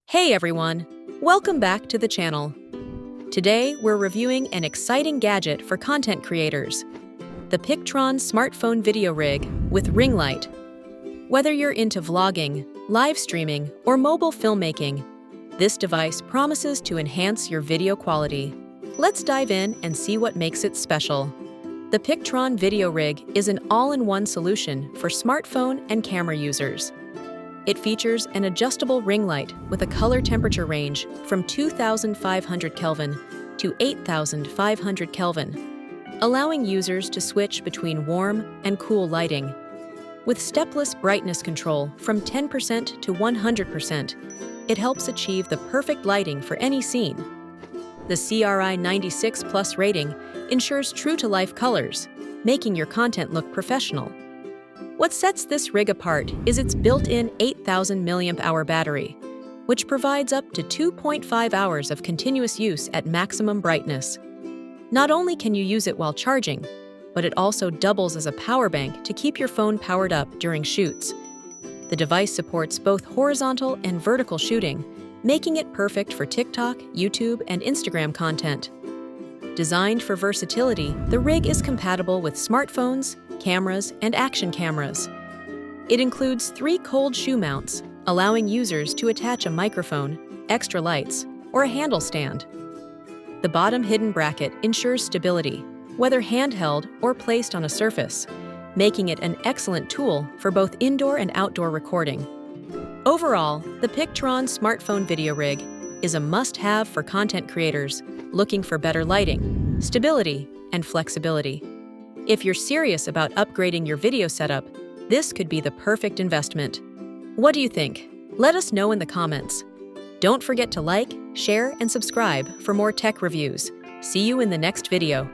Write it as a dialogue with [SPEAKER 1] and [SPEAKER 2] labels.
[SPEAKER 1] Hey everyone, welcome back to the channel. Today we're reviewing an exciting gadget for content creators, the Pictron smartphone video rig with ring light. Whether you're into vlogging, live streaming, or mobile filmmaking, this device promises to enhance your video quality. Let's dive in and see what makes it special. The Pictron video rig is an all-in-one solution for smartphone and camera users. It features an adjustable ring light with a color temperature range from 2,500 Kelvin to 8,500 Kelvin, allowing users to switch between warm and cool lighting. With stepless brightness control from 10% to 100%, it helps achieve the perfect lighting for any scene. The CRI 96 Plus rating ensures true-to-life colors, making your content look professional. What sets this rig apart is its built-in 8,000 mAh battery, which provides up to 2.5 hours of continuous use at maximum brightness. Not only can you use it while charging, but it also doubles as a power bank to keep your phone powered up during shoots. The device supports both horizontal and vertical shooting, making it perfect for TikTok, YouTube, and Instagram content. Designed for versatility, the rig is compatible with smartphones, cameras, and action cameras. It includes 3 cold shoe mounts, allowing users to attach a microphone, extra lights, or a handle stand. The bottom hidden bracket ensures stability, whether handheld or placed on a surface, making it an excellent tool for both indoor and outdoor recording. Overall, the Pictron smartphone video rig is a must-have for content creators looking for better lighting, stability, and flexibility. If you're serious about upgrading your video setup, this could be the perfect investment. What do you think? Let us know in the comments. Don't forget to like, share, and subscribe for more tech reviews. See you in the next video.